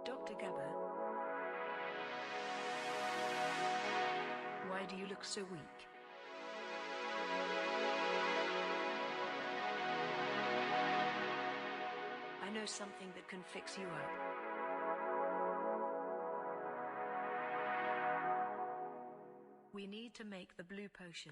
Dr. Gabber, why do you look so weak? I know something that can fix you up. We need to make the blue potion.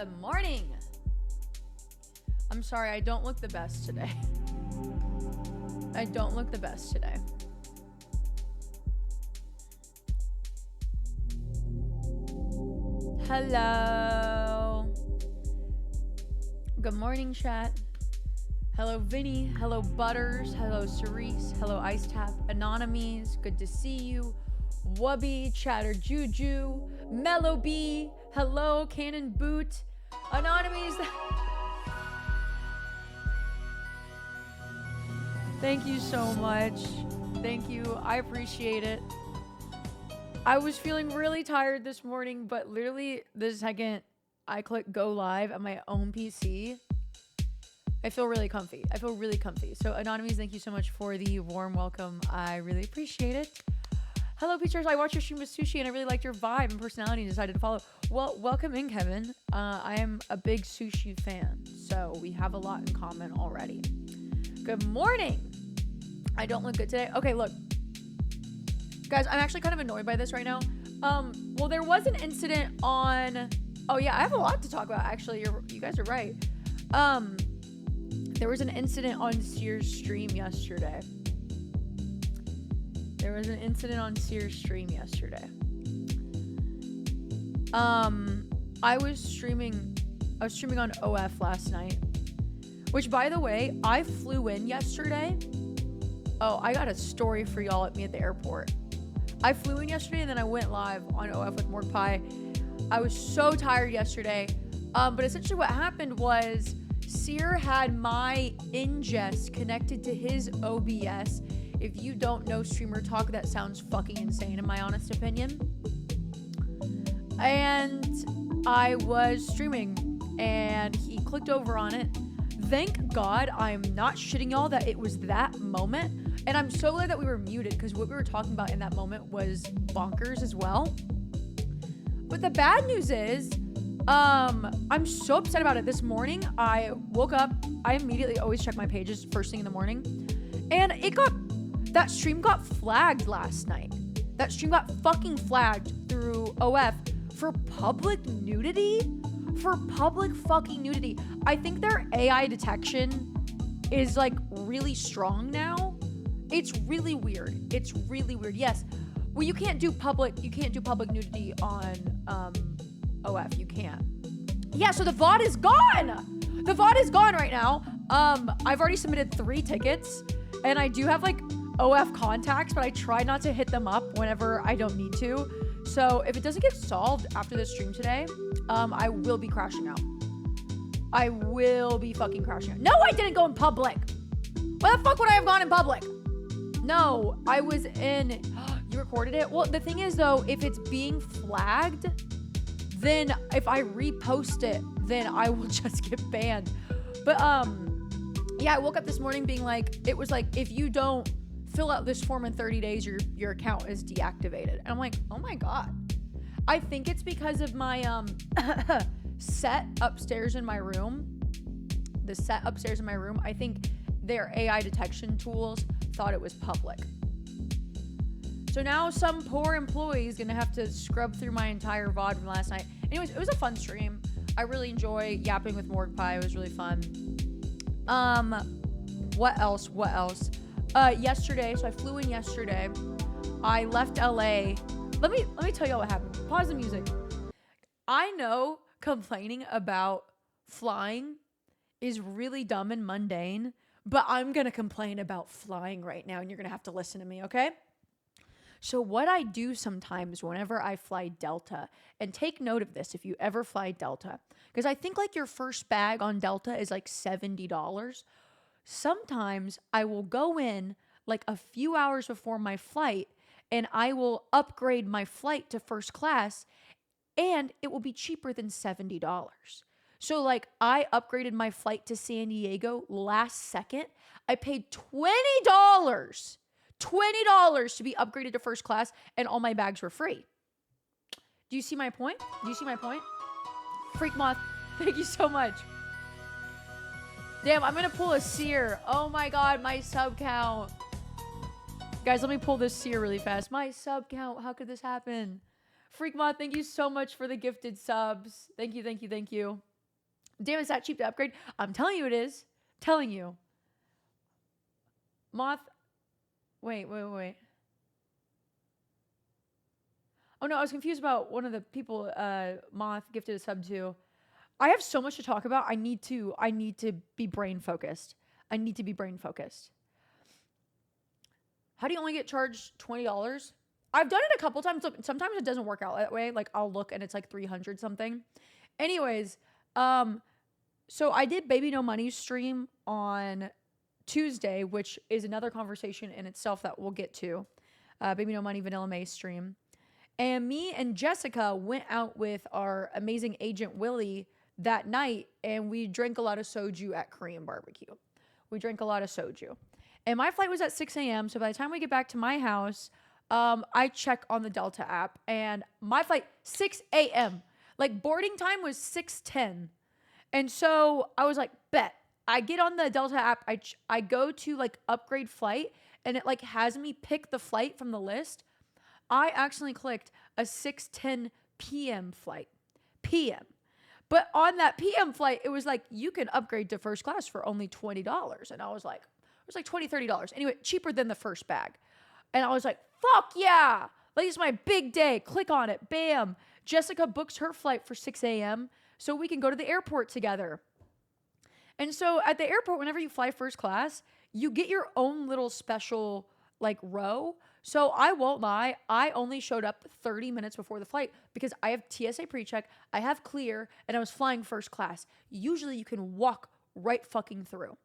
Good morning. I'm sorry, I don't look the best today. I don't look the best today. Hello. Good morning, chat. Hello, Vinny. Hello, Butters. Hello, Cerise. Hello, Ice Tap. Anonymies. Good to see you. Wubby. Chatter Juju. Mellow B. Hello, Cannon Boot. Anonymies. Thank you so much. Thank you. I appreciate it. I was feeling really tired this morning, but literally the second I click go live on my own PC, I feel really comfy. So Anonymous, thank you so much for the warm welcome. I really appreciate it. Hello, PeachJars. I watched your stream with Sushi and I really liked your vibe and personality and decided to follow. Well, welcome in, Kevin. I am a big Sushi fan, so we have a lot in common already. Good morning. I don't look good today. Okay, look. Guys, I'm actually kind of annoyed by this right now. Well, there was an incident on... Oh, yeah, I have a lot to talk about, actually. You guys are right. There was an incident on Sears' stream yesterday. I was streaming on OF last night. Which, by the way, I flew in yesterday. Oh, I got a story for y'all at the airport. I flew in yesterday and then I went live on OF with Morg Pie. I was so tired yesterday. But essentially what happened was Sear had my ingest connected to his OBS. If you don't know streamer talk, that sounds fucking insane in my honest opinion. And I was streaming and he clicked over on it. Thank God I'm not shitting y'all that it was that moment. And I'm so glad that we were muted because what we were talking about in that moment was bonkers as well. But the bad news is, I'm so upset about it. This morning, I woke up. I immediately always check my pages first thing in the morning. And that stream got flagged last night. That stream got fucking flagged through OF for public nudity. For public fucking nudity. I think their AI detection is like really strong now. It's really weird. Yes. Well, you can't do public nudity on OF. You can't. Yeah, so the VOD is gone. The VOD is gone right now. I've already submitted 3 tickets and I do have like OF contacts, but I try not to hit them up whenever I don't need to. So if it doesn't get solved after this stream today, I will be crashing out. I will be fucking crashing out. No, I didn't go in public. Why the fuck would I have gone in public? No, I was in... You recorded it? Well, the thing is, though, if it's being flagged, then if I repost it, then I will just get banned. But, yeah, I woke up this morning being like... It was like, if you don't fill out this form in 30 days, your account is deactivated. And I'm like, oh my God. I think it's because of my set upstairs in my room. The set upstairs in my room, I think their AI detection tools thought it was public. So now some poor employee is gonna have to scrub through my entire VOD from last night. Anyways, it was a fun stream. I really enjoy yapping with Morg Pie. It was really fun. What else? Yesterday, so I flew in yesterday. I left LA. Let me tell you all what happened. Pause the music. I know complaining about flying is really dumb and mundane, but I'm going to complain about flying right now and you're going to have to listen to me, okay? So what I do sometimes whenever I fly Delta, and take note of this if you ever fly Delta, because I think like your first bag on Delta is like $70. Sometimes I will go in like a few hours before my flight and I will upgrade my flight to first class and it will be cheaper than $70. So like I upgraded my flight to San Diego last second. I paid $20 to be upgraded to first class and all my bags were free. Do you see my point? Freak Moth, thank you so much. Damn, I'm gonna pull a seer. Oh my God, my sub count. Guys, let me pull this seer really fast. My sub count, how could this happen? Freak Moth, thank you so much for the gifted subs. Thank you. Damn, it's that cheap to upgrade. I'm telling you it is. Telling you. Moth. Wait. Oh no, I was confused about one of the people Moth gifted a sub to. I have so much to talk about. I need to be brain focused. How do you only get charged $20? I've done it a couple times. Look, sometimes it doesn't work out that way. Like I'll look and it's like 300 something. Anyways, so I did Baby No Money stream on Tuesday, which is another conversation in itself that we'll get to. Baby No Money Vanilla May stream. And me and Jessica went out with our amazing agent Willie that night, and we drank a lot of soju at Korean barbecue. And my flight was at 6 a.m. So by the time we get back to my house, I check on the Delta app, and my flight 6 a.m. Like boarding time was 6:10, and so I was like, bet. I get on the Delta app. I go to like upgrade flight, and it like has me pick the flight from the list. I accidentally clicked a 6:10 p.m. flight. PM. But on that PM flight, it was like, you can upgrade to first class for only $20. And I was like, it was like $20, $30. Anyway, cheaper than the first bag. And I was like, fuck yeah. Like, it's my big day. Click on it. Bam. Jessica books her flight for 6 a.m. so we can go to the airport together. And so at the airport, whenever you fly first class, you get your own little special like row. So I won't lie, I only showed up 30 minutes before the flight because I have TSA pre-check, I have clear, and I was flying first class. Usually you can walk right fucking through.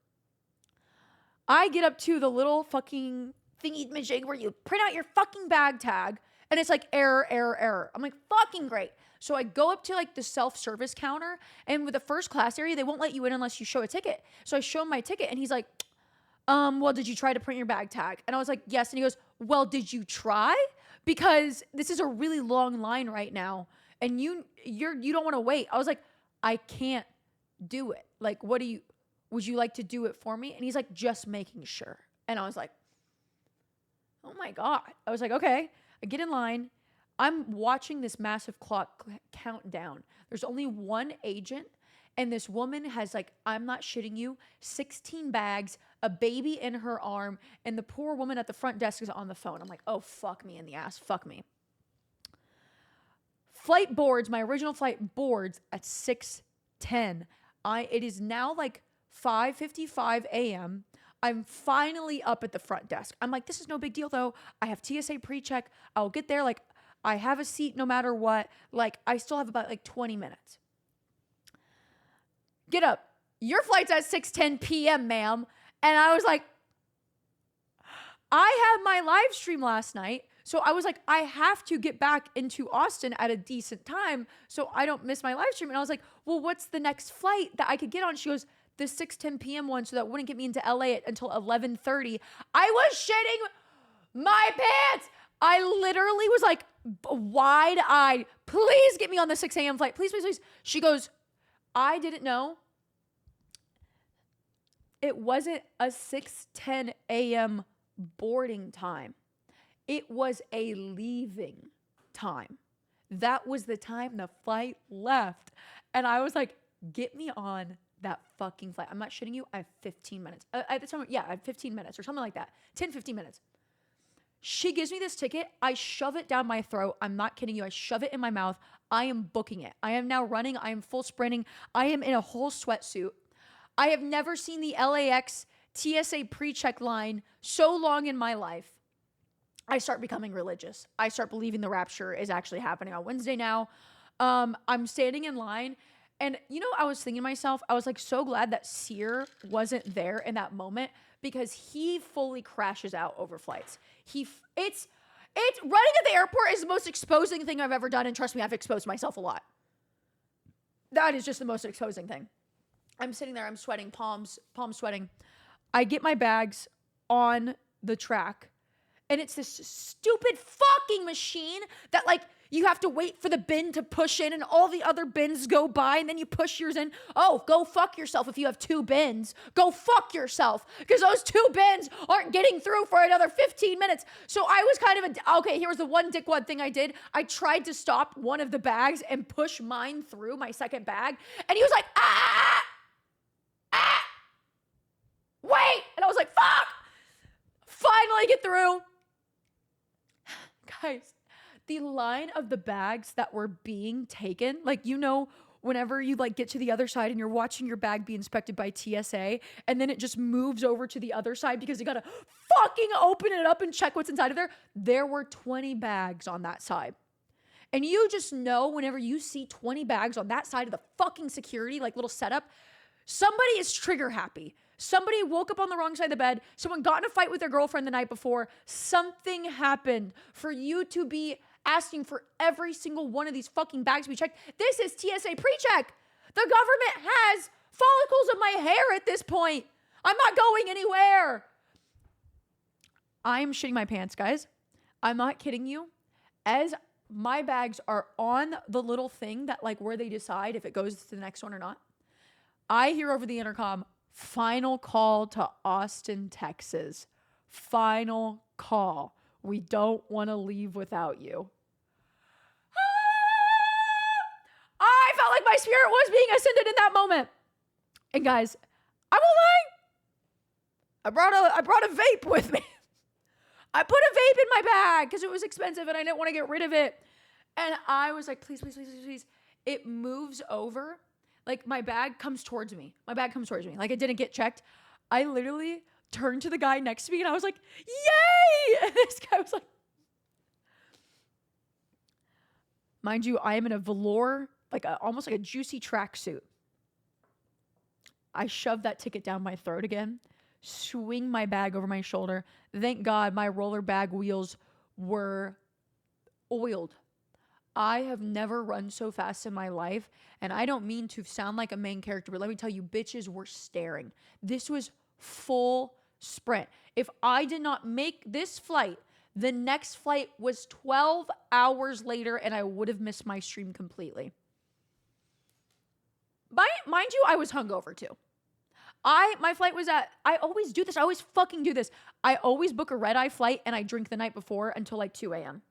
I get up to the little fucking thingy-majig where you print out your fucking bag tag, and it's like error. I'm like, fucking great. So I go up to like the self-service counter, and with the first class area, they won't let you in unless you show a ticket. So I show him my ticket, and he's like, well, did you try to print your bag tag? And I was like, yes. And he goes, well, did you try? Because this is a really long line right now, and you don't want to wait. I was like, I can't do it. Like, would you like to do it for me? And he's like, just making sure. And I was like, oh my God. I was like, okay. I get in line. I'm watching this massive clock count down. There's only one agent, and this woman has, like, I'm not shitting you, 16 bags, a baby in her arm, and the poor woman at the front desk is on the phone. I'm like, oh, fuck me in the ass. Fuck me. Flight boards, my original flight boards at 6:10. It is now like 5:55 a.m. I'm finally up at the front desk. I'm like, this is no big deal though. I have TSA pre-check. I'll get there. Like, I have a seat no matter what. Like, I still have about like 20 minutes. Get up. Your flight's at 6:10 p.m., ma'am. And I was like, I had my live stream last night. So I was like, I have to get back into Austin at a decent time so I don't miss my live stream. And I was like, well, what's the next flight that I could get on? She goes, the 6:10 p.m. one, so that wouldn't get me into LA until 11:30. I was shitting my pants. I literally was like wide-eyed. Please get me on the 6 a.m. flight. Please, please, please. She goes, I didn't know. It wasn't a 6:10 a.m. boarding time. It was a leaving time. That was the time the flight left. And I was like, get me on that fucking flight. I'm not shitting you. I have 15 minutes. At the time, yeah, I have 15 minutes or something like that. 10, 15 minutes. She gives me this ticket. I shove it down my throat. I'm not kidding you. I shove it in my mouth. I am booking it. I am now running. I am full sprinting. I am in a whole sweatsuit. I have never seen the LAX TSA pre-check line so long in my life. I start becoming religious. I start believing the rapture is actually happening on Wednesday now. I'm standing in line, and you know, I was thinking to myself, I was like so glad that Sear wasn't there in that moment, because he fully crashes out over flights. It's running at the airport is the most exposing thing I've ever done, and trust me, I've exposed myself a lot. That is just the most exposing thing. I'm sitting there, I'm sweating, palms sweating. I get my bags on the track, And it's this stupid fucking machine that like you have to wait for the bin to push in and all the other bins go by and then you push yours in. Oh, go fuck yourself if you have 2 bins. Go fuck yourself because those 2 bins aren't getting through for another 15 minutes. So I was kind of okay, here was the one dickwad thing I did. I tried to stop one of the bags and push mine through my second bag. And he was like, wait. And I was like, fuck. Finally get through. Guys, the line of the bags that were being taken, like, you know, whenever you like get to the other side and you're watching your bag be inspected by TSA and then it just moves over to the other side because you gotta fucking open it up and check what's inside of there. There were 20 bags on that side. And you just know whenever you see 20 bags on that side of the fucking security, like little setup, somebody is trigger happy. Somebody woke up on the wrong side of the bed. Someone got in a fight with their girlfriend the night before. Something happened for you to be asking for every single one of these fucking bags to be checked. This is TSA pre-check. The government has follicles of my hair at this point. I'm not going anywhere. I'm shitting my pants, guys. I'm not kidding you. As my bags are on the little thing that like where they decide if it goes to the next one or not, I hear over the intercom, final call to Austin, Texas. Final call. We don't want to leave without you. I felt like my spirit was being ascended in that moment. And guys, I won't lie. I brought a vape with me. I put a vape in my bag because it was expensive and I didn't want to get rid of it. And I was like, please, please, please, please, please. It moves over. Like my bag comes towards me. Like it didn't get checked. I literally turned to the guy next to me and I was like, yay! And this guy was like, mind you, I am in a velour, almost like a juicy tracksuit. I shoved that ticket down my throat again, swing my bag over my shoulder. Thank God my roller bag wheels were oiled. I have never run so fast in my life, and I don't mean to sound like a main character, but let me tell you, bitches were staring. This was full sprint. If I did not make this flight, the next flight was 12 hours later, and I would have missed my stream completely. Mind you, I was hungover too. My flight was I always do this. I always fucking do this. I always book a red-eye flight, and I drink the night before until like 2 a.m.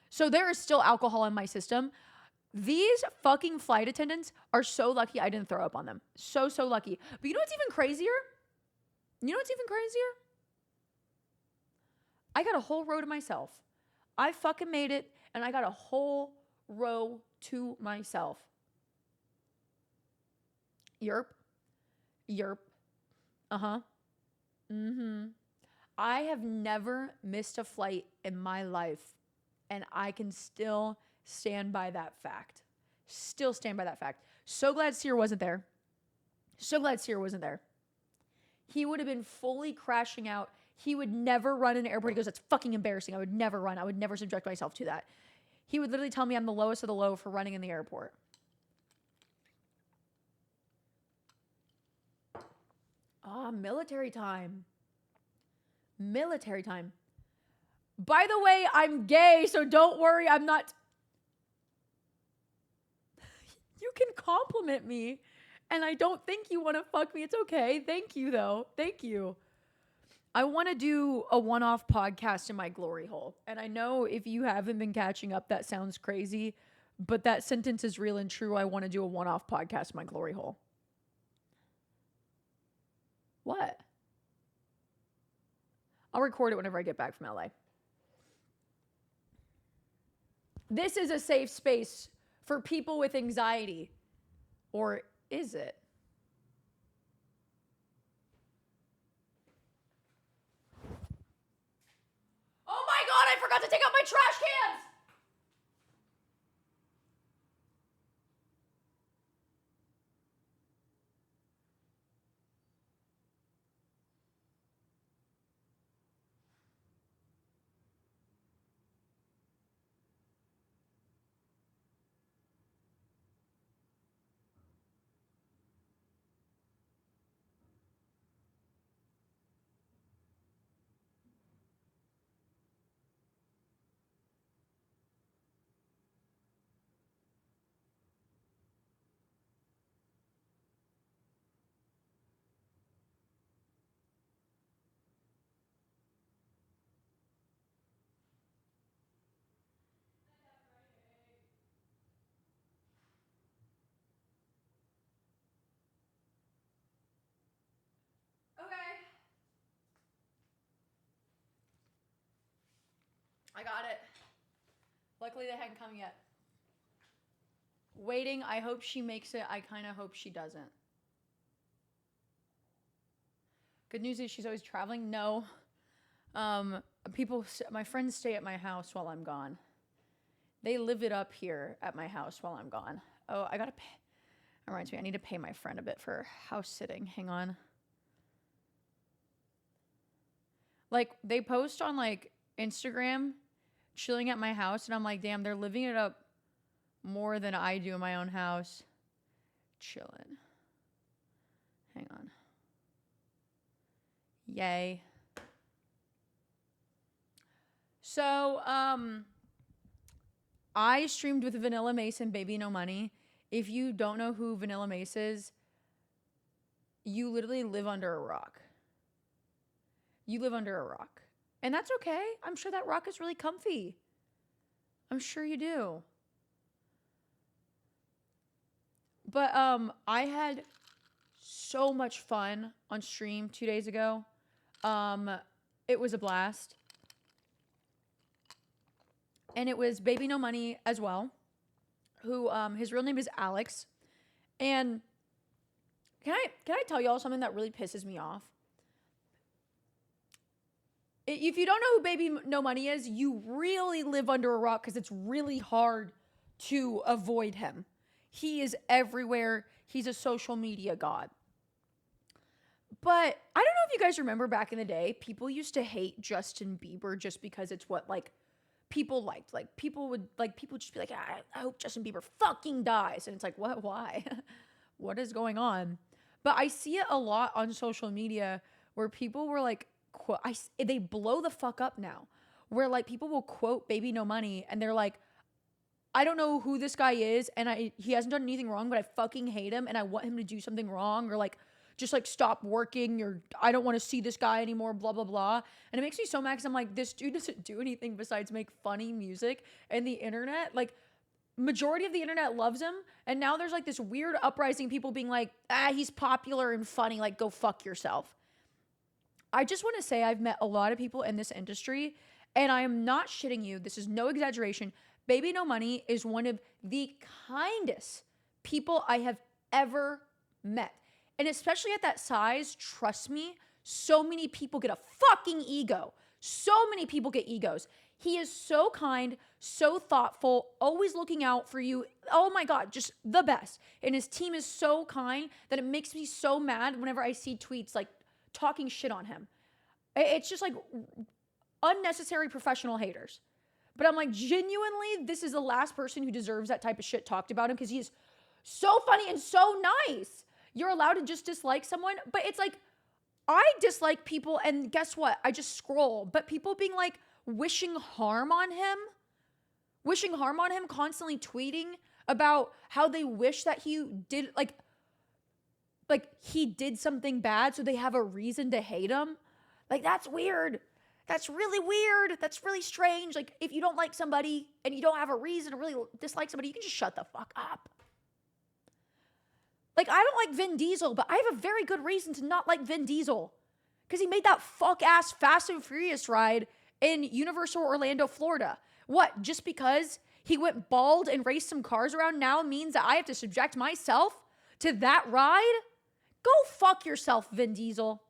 So there is still alcohol in my system. These fucking flight attendants are so lucky I didn't throw up on them. So lucky. But you know what's even crazier? I got a whole row to myself. I fucking made it, and I got a whole row to myself. Yerp. Uh-huh. Mm-hmm. I have never missed a flight in my life. And I can still stand by that fact. So glad Sear wasn't there. He would have been fully crashing out. He would never run in an airport. He goes, that's fucking embarrassing. I would never run. I would never subject myself to that. He would literally tell me I'm the lowest of the low for running in the airport. Military time. By the way, I'm gay, so don't worry, I'm not. You can compliment me, and I don't think you want to fuck me. It's okay. Thank you, though. Thank you. I want to do a one-off podcast in my glory hole. And I know if you haven't been catching up, that sounds crazy, but that sentence is real and true. I want to do a one-off podcast in my glory hole. What? I'll record it whenever I get back from LA. This is a safe space for people with anxiety. Or is it? Oh my God, I forgot to take out my trash cans! I got it. Luckily, they hadn't come yet. Waiting. I hope she makes it. I kind of hope she doesn't. Good news is she's always traveling. No. My friends stay at my house while I'm gone. They live it up here at my house while I'm gone. Oh, I gotta pay. That reminds me, I need to pay my friend a bit for house sitting. Hang on. Like, they post on, like, Instagram, chilling at my house, and I'm like, damn, they're living it up more than I do in my own house. Chilling. Hang on. Yay. So, I streamed with Vanilla Mace and Baby No Money. If you don't know who Vanilla Mace is, you literally live under a rock. You live under a rock. And that's okay. I'm sure that rock is really comfy. I'm sure you do. But I had so much fun on stream 2 days ago. It was a blast. And it was Baby No Money as well, who his real name is Alex. And can I tell y'all something that really pisses me off? If you don't know who Baby No Money is, you really live under a rock because it's really hard to avoid him. He is everywhere. He's a social media god. But I don't know if you guys remember back in the day, people used to hate Justin Bieber just because it's what, like, people liked. Like, people would just be like, I hope Justin Bieber fucking dies. And it's like, what? Why? What is going on? But I see it a lot on social media where people were like, they blow the fuck up now. Where, like, people will quote Baby No Money and they're like, I don't know who this guy is and he hasn't done anything wrong, but I fucking hate him and I want him to do something wrong, or like, just like stop working, or I don't want to see this guy anymore, blah, blah, blah. And it makes me so mad because I'm like, this dude doesn't do anything besides make funny music. And the internet, like, majority of the internet loves him. And now there's like this weird uprising, people being like, he's popular and funny, like, go fuck yourself. I just want to say I've met a lot of people in this industry, and I am not shitting you. This is no exaggeration. Baby No Money is one of the kindest people I have ever met. And especially at that size, trust me, so many people get a fucking ego. So many people get egos. He is so kind, so thoughtful, always looking out for you. Oh my God, just the best. And his team is so kind that it makes me so mad whenever I see tweets like talking shit on him. It's just like unnecessary professional haters. But I'm like, genuinely, this is the last person who deserves that type of shit talked about him, because he is so funny and so nice. You're allowed to just dislike someone, but it's like, I dislike people, and guess what? I just scroll. But people being like, wishing harm on him, constantly tweeting about how they wish that he did, like he did something bad so they have a reason to hate him. Like, that's weird. That's really weird. That's really strange. Like, if you don't like somebody and you don't have a reason to really dislike somebody, you can just shut the fuck up. Like, I don't like Vin Diesel, but I have a very good reason to not like Vin Diesel. Because he made that fuck-ass Fast and Furious ride in Universal Orlando, Florida. What, just because he went bald and raced some cars around now means that I have to subject myself to that ride? Go fuck yourself, Vin Diesel.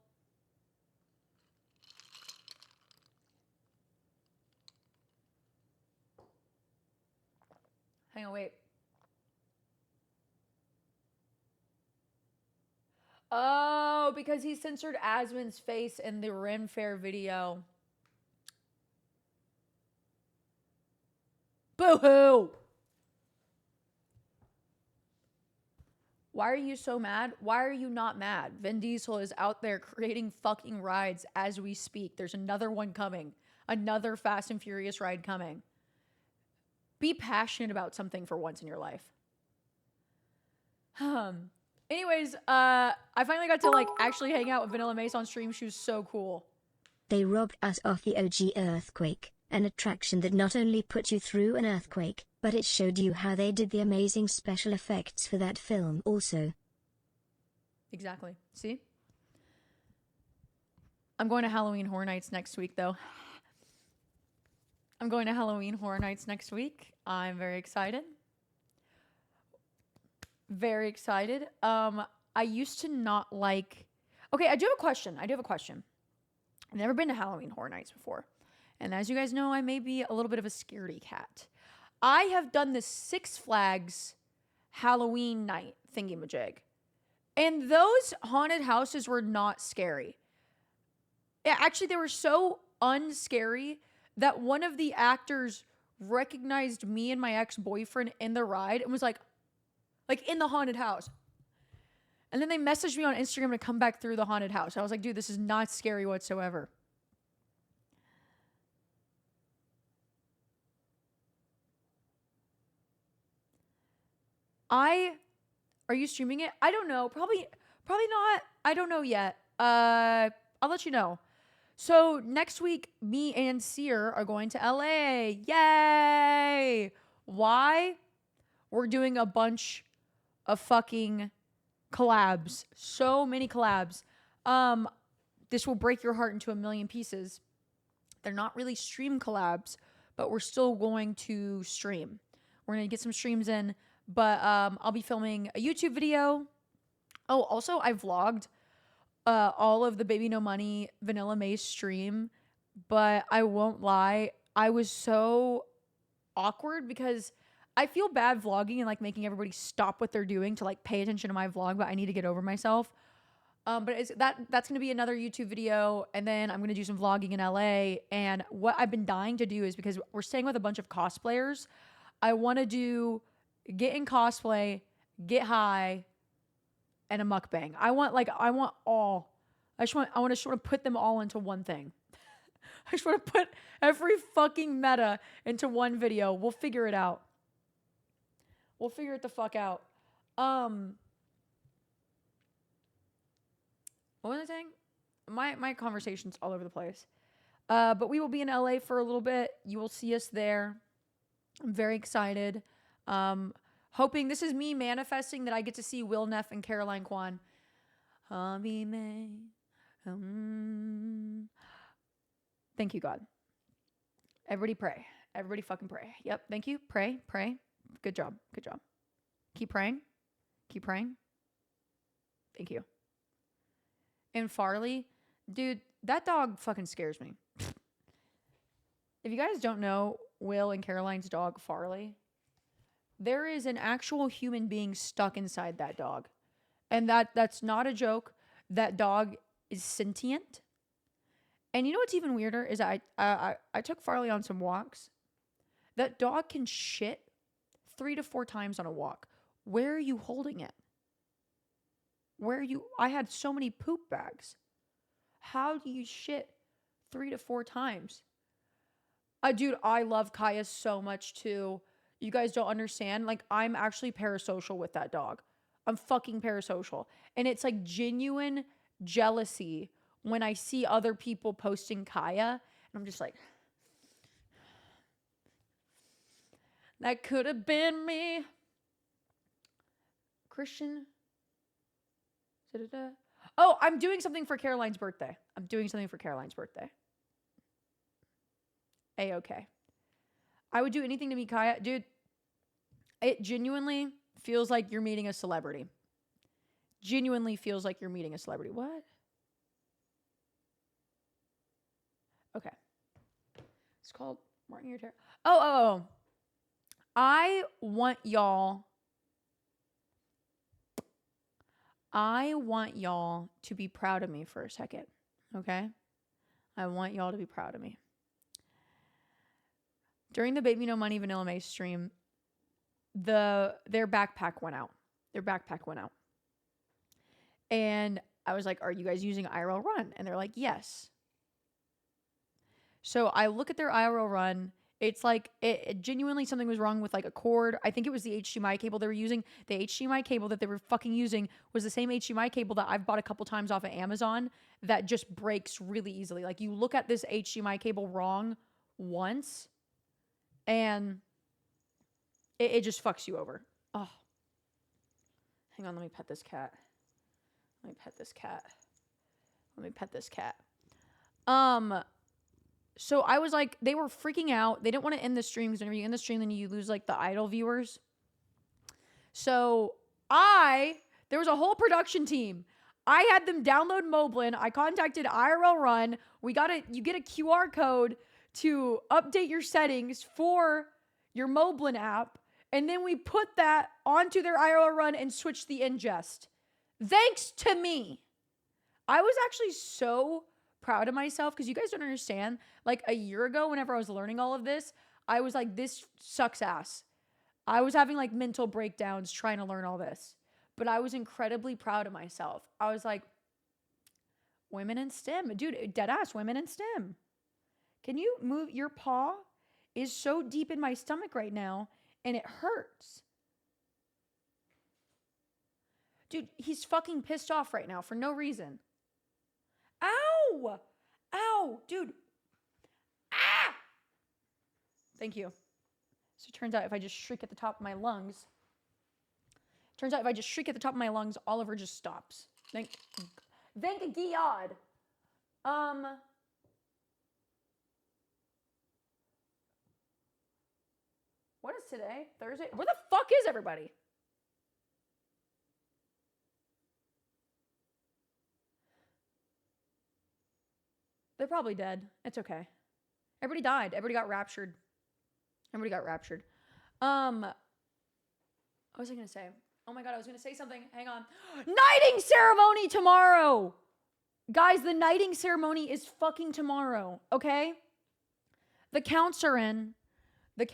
Hang on, wait. Oh, because he censored Asmon's face in the Ren Fair video. Boo-hoo! Why are you so mad? Why are you not mad? Vin Diesel is out there creating fucking rides as we speak. There's another one coming. Another Fast and Furious ride coming. Be passionate about something for once in your life. Anyways, I finally got to like actually hang out with Vanilla Mace on stream. She was so cool. They robbed us of the OG Earthquake, an attraction that not only put you through an earthquake, but it showed you how they did the amazing special effects for that film also. Exactly. See? I'm going to Halloween Horror Nights next week though. I'm going to Halloween Horror Nights next week. I'm very excited. Very excited. I used to not like. Okay, I do have a question. I've never been to Halloween Horror Nights before. And as you guys know, I may be a little bit of a scaredy cat. I have done the Six Flags Halloween night thingy-majig. And those haunted houses were not scary. Yeah, actually, they were so unscary that one of the actors recognized me and my ex-boyfriend in the ride and was like in the haunted house. And then they messaged me on Instagram to come back through the haunted house. I was like, dude, this is not scary whatsoever. Are you streaming it? I don't know. Probably not. I don't know yet. I'll let you know. So next week, me and Seer are going to LA. Yay! Why? We're doing a bunch of fucking collabs. So many collabs. This will break your heart into a million pieces. They're not really stream collabs, but we're still going to stream. We're going to get some streams in, but I'll be filming a YouTube video. Oh, also I vlogged all of the Baby No Money Vanilla Mace stream, but I won't lie, I was so awkward because I feel bad vlogging and like making everybody stop what they're doing to like pay attention to my vlog, but I need to get over myself. But that's going to be another YouTube video, and then I'm going to do some vlogging in LA. And what I've been dying to do is, because we're staying with a bunch of cosplayers, I want to get in cosplay, get high, and a mukbang. I want to put them all into one thing. I just want to put every fucking meta into one video. We'll figure it out. We'll figure it the fuck out. What was I saying? My conversation's all over the place. But we will be in LA for a little bit. You will see us there. I'm very excited. Hoping, this is me manifesting that I get to see Will Neff and Caroline Kwan. Thank you, God. Everybody pray. Everybody fucking pray. Yep. Thank you. Pray. Good job. Keep praying. Thank you. And Farley, dude, that dog fucking scares me. If you guys don't know Will and Caroline's dog, Farley, there is an actual human being stuck inside that dog. And that's not a joke. That dog is sentient. And you know what's even weirder is I took Farley on some walks. That dog can shit 3 to 4 times on a walk. Where are you holding it? I had so many poop bags. How do you shit 3 to 4 times? Dude, I love Kaya so much too. You guys don't understand. Like, I'm actually parasocial with that dog. I'm fucking parasocial. And it's like genuine jealousy when I see other people posting Kaya. And I'm just like, that could have been me. Christian. Da-da-da. Oh, I'm doing something for Caroline's birthday. A-okay. I would do anything to meet Kaya. Dude, it genuinely feels like you're meeting a celebrity. What? Okay. It's called Martin Your Terror. Oh. I want y'all to be proud of me for a second. Okay? I want y'all to be proud of me. During the Baby No Money Vanilla Mace stream, their backpack went out. And I was like, are you guys using IRL Run? And they're like, yes. So I look at their IRL Run. It's like, it genuinely, something was wrong with like a cord. I think it was the HDMI cable they were using. The HDMI cable that they were fucking using was the same HDMI cable that I've bought a couple times off of Amazon that just breaks really easily. Like, you look at this HDMI cable wrong once and it just fucks you over. Oh. Hang on, let me pet this cat. So I was like, they were freaking out. They didn't want to end the stream because whenever you end the stream, then you lose like the idle viewers. So there was a whole production team. I had them download Moblin. I contacted IRL Run. You get a QR code to update your settings for your Moblin app. And then we put that onto their IRL Run and switched the ingest. Thanks to me. I was actually so proud of myself because you guys don't understand. Like a year ago, whenever I was learning all of this, I was like, this sucks ass. I was having like mental breakdowns trying to learn all this. But I was incredibly proud of myself. I was like, women in STEM. Dude, dead ass women in STEM. Can you move? Your paw is so deep in my stomach right now and it hurts. Dude, he's fucking pissed off right now for no reason. Ow! Ow! Dude. Ah! Thank you. So it turns out if I just shriek at the top of my lungs, Oliver just stops. Thank God. What is today? Thursday? Where the fuck is everybody? They're probably dead. It's okay. Everybody died. Everybody got raptured. What was I gonna say? Oh my God, I was gonna say something. Hang on. Knighting ceremony tomorrow! Guys, the knighting ceremony is fucking tomorrow, okay? The counts are in. The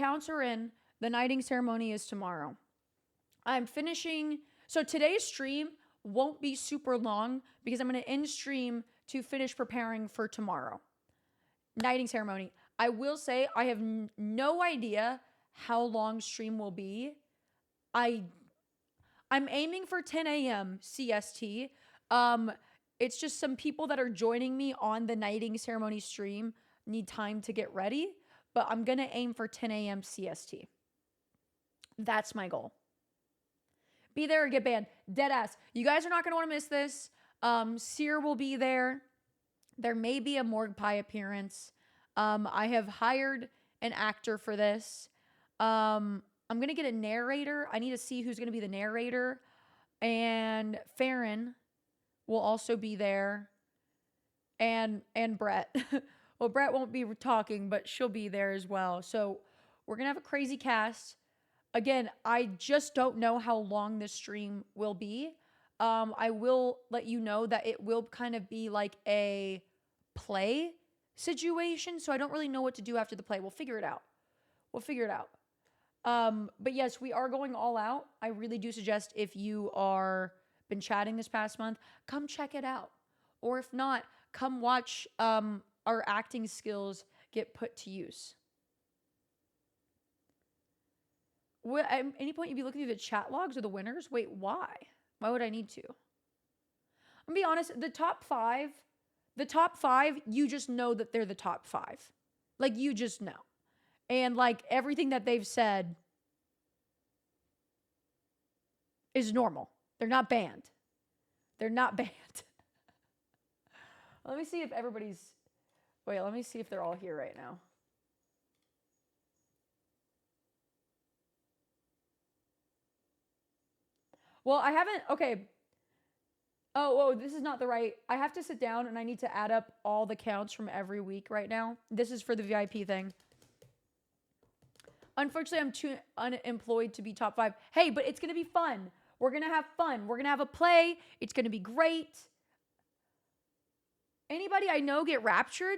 knighting ceremony is tomorrow. I'm finishing. So today's stream won't be super long because I'm going to end stream to finish preparing for tomorrow. Knighting ceremony. I will say I have no idea how long stream will be. I'm aiming for 10 a.m. CST. It's just some people that are joining me on the knighting ceremony stream need time to get ready, but I'm going to aim for 10 a.m. CST. That's my goal. Be there or get banned. Deadass. You guys are not going to want to miss this. Seer will be there. There may be a Morgue Pie appearance. I have hired an actor for this. I'm going to get a narrator. I need to see who's going to be the narrator. And Farron will also be there. And Brett. Well, Brett won't be talking, but she'll be there as well. So we're going to have a crazy cast. Again, I just don't know how long this stream will be. I will let you know that it will kind of be like a play situation. So I don't really know what to do after the play. We'll figure it out. But yes, we are going all out. I really do suggest if you are been chatting this past month, come check it out. Or if not, come watch our acting skills get put to use. At any point you'd be looking through the chat logs or the winners? Wait, why? Why would I need to? I'm gonna be honest, the top five, you just know that they're the top five. Like, you just know. And like everything that they've said is normal. They're not banned. Let me see if let me see if they're all here right now. Well, I haven't, okay. Oh, this is not the right. I have to sit down and I need to add up all the counts from every week right now. This is for the VIP thing. Unfortunately, I'm too unemployed to be top 5. Hey, but it's going to be fun. We're going to have fun. We're going to have a play. It's going to be great. Anybody I know get raptured?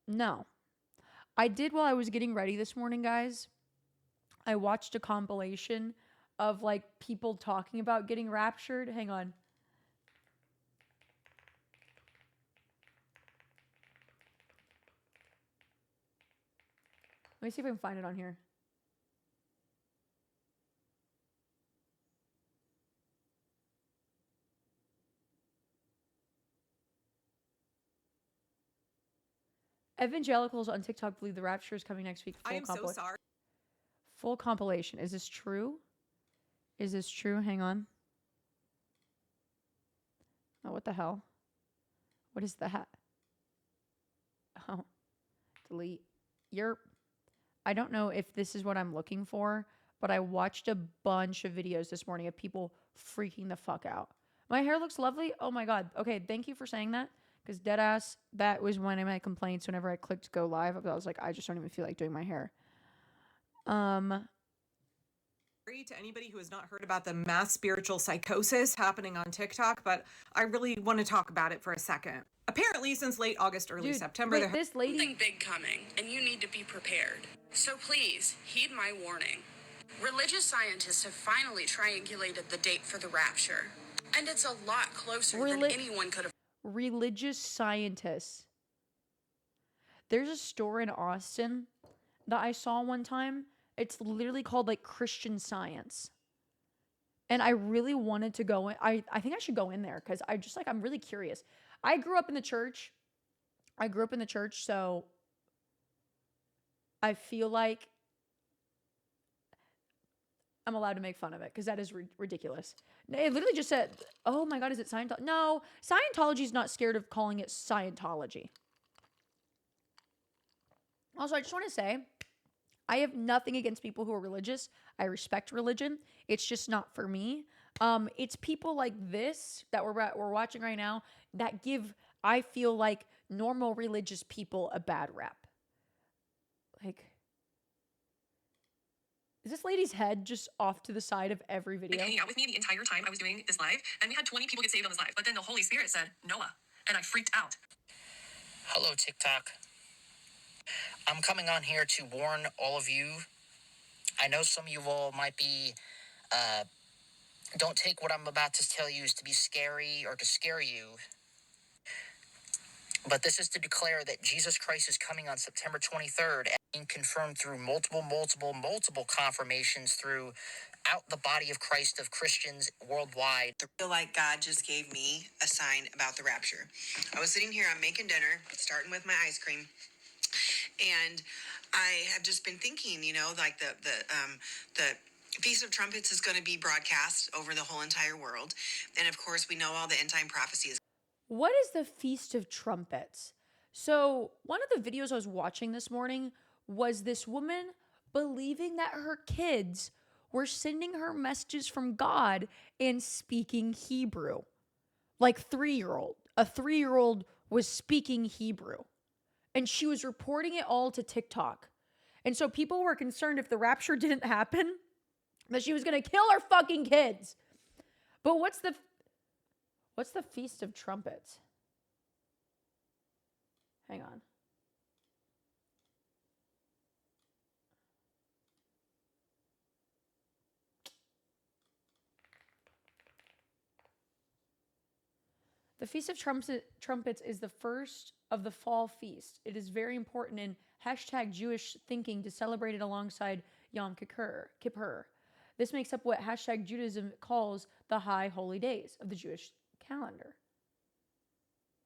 No. I did while I was getting ready this morning, guys. I watched a compilation of like people talking about getting raptured. Hang on. Let me see if I can find it on here. Evangelicals on TikTok believe the rapture is coming next week. I am so sorry. Full compilation. Is this true? Is this true? Hang on. Oh, what the hell? What is that? Oh, delete. I don't know if this is what I'm looking for, but I watched a bunch of videos this morning of people freaking the fuck out. My hair looks lovely. Oh my God. Okay, thank you for saying that. Because deadass, that was one of my complaints whenever I clicked go live. I was like, I just don't even feel like doing my hair. To anybody who has not heard about the mass spiritual psychosis happening on TikTok, but I really want to talk about it for a second. Apparently, since late August, early September, wait, this lady... Something big coming, and you need to be prepared. So please, heed my warning. Religious scientists have finally triangulated the date for the rapture, and it's a lot closer than anyone could have. Religious scientists. There's a store in Austin that I saw one time. It's literally called like Christian Science. And I really wanted to go in. I think I should go in there because I'm really curious. I grew up in the church. So I feel like I'm allowed to make fun of it because that is ridiculous. It literally just said, oh my God, is it Scientology? No, Scientology is not scared of calling it Scientology. Also, I just want to say, I have nothing against people who are religious. I respect religion. It's just not for me. It's people like this that we're watching right now that give, I feel like, normal religious people a bad rap. Like, is this lady's head just off to the side of every video? Hanging out with me the entire time I was doing this live, and we had 20 people get saved on this live. But then the Holy Spirit said, Noah, and I freaked out. Hello, TikTok. I'm coming on here to warn all of you. I know some of you all might be, don't take what I'm about to tell you as to be scary or to scare you. But this is to declare that Jesus Christ is coming on September 23rd and being confirmed through multiple confirmations throughout the body of Christ of Christians worldwide. I feel like God just gave me a sign about the rapture. I was sitting here, I'm making dinner, starting with my ice cream. And I have just been thinking, you know, like the Feast of Trumpets is going to be broadcast over the whole entire world. And of course, we know all the end time prophecies. What is the Feast of Trumpets? So one of the videos I was watching this morning was this woman believing that her kids were sending her messages from God and speaking Hebrew. Like a 3-year-old was speaking Hebrew. And she was reporting it all to TikTok. And so people were concerned if the rapture didn't happen, that she was going to kill her fucking kids. But what's the Feast of Trumpets? Hang on. The Feast of Trumpets is the first of the fall feast. It is very important in #Jewish thinking to celebrate it alongside Yom Kippur. This makes up what #Judaism calls the high holy days of the Jewish calendar.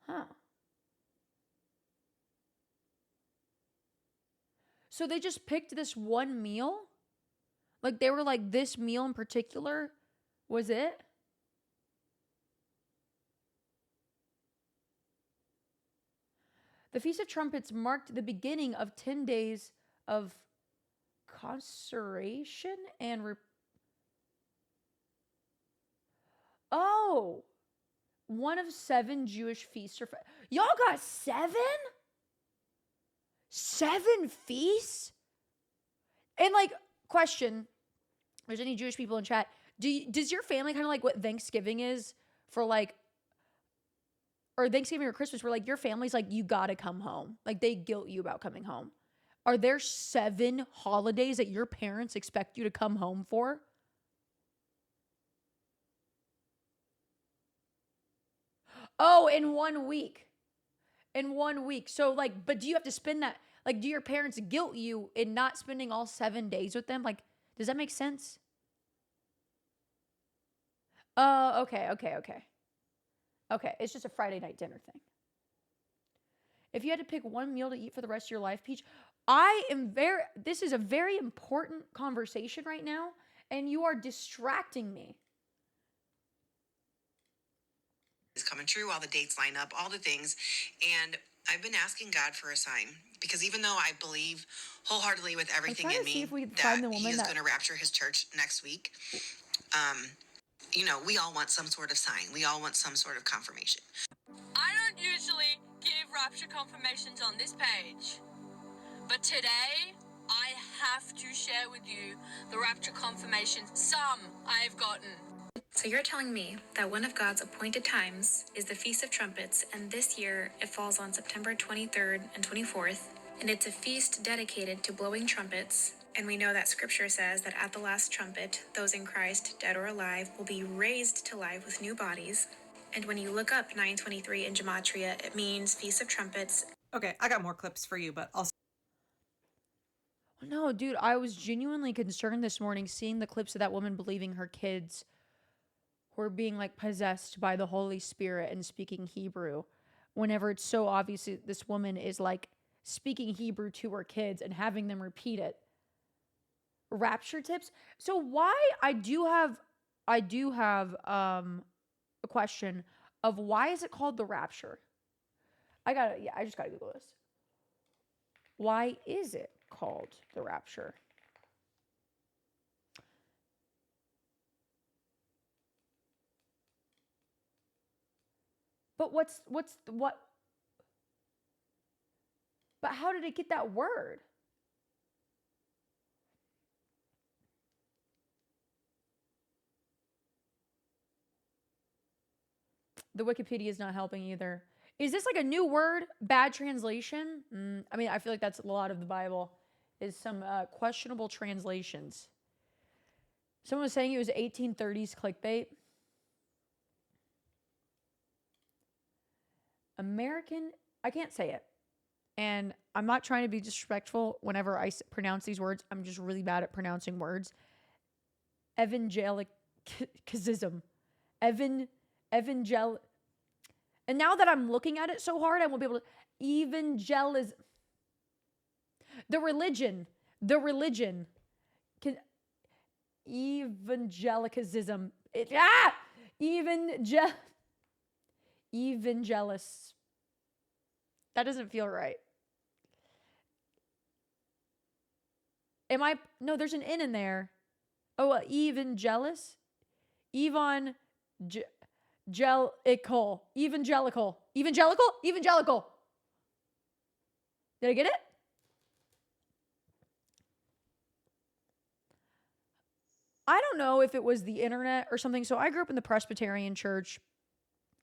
Huh. So they just picked this one meal? Like they were like, this meal in particular was it? The Feast of Trumpets marked the beginning of 10 days of consuration and one of 7 Jewish feasts. Y'all got 7? 7 feasts? And like, question, if there's any Jewish people in chat, does your family kind of like what Thanksgiving is for like, or Thanksgiving or Christmas, where like your family's like, you gotta come home. Like they guilt you about coming home. Are there 7 holidays that your parents expect you to come home for? Oh, in 1 week. In 1 week. So like, but do you have to spend that? Like, do your parents guilt you in not spending all 7 days with them? Like, does that make sense? Oh, okay. Okay, it's just a Friday night dinner thing. If you had to pick one meal to eat for the rest of your life, Peach, This is a very important conversation right now, and you are distracting me. It's coming true, all the dates line up, all the things. And I've been asking God for a sign, because even though I believe wholeheartedly with everything in me that he is going to rapture his church next week, you know, we all want some sort of sign. We all want some sort of confirmation. I don't usually give rapture confirmations on this page, but today I have to share with you the rapture confirmations some I've gotten. So you're telling me that one of God's appointed times is the Feast of Trumpets, and this year it falls on September 23rd and 24th, and it's a feast dedicated to blowing trumpets, and we know that scripture says that at the last trumpet, those in Christ, dead or alive, will be raised to life with new bodies. And when you look up 923 in Gematria, it means Feast of Trumpets. Okay, I got more clips for you, but also. No, dude, I was genuinely concerned this morning seeing the clips of that woman believing her kids were being like possessed by the Holy Spirit and speaking Hebrew, whenever it's so obvious that this woman is like speaking Hebrew to her kids and having them repeat it. Rapture tips. So why I do have a question of why is it called the rapture? I just gotta Google this. Why is it called the rapture? But what? But how did it get that word? The Wikipedia is not helping either. Is this like a new word? Bad translation? I mean, I feel like that's a lot of the Bible is some questionable translations. Someone was saying it was 1830s clickbait. American, I can't say it. And I'm not trying to be disrespectful whenever I pronounce these words. I'm just really bad at pronouncing words. Evangelicism. Evangel. And now that I'm looking at it so hard, I won't be able to. Evangelism. The religion. Evangelicism. Evangelis. That doesn't feel right. No, there's an N in there. Oh, evangelis? Evangelical. Evangelical. Did I get it? I don't know if it was the internet or something. So I grew up in the Presbyterian church.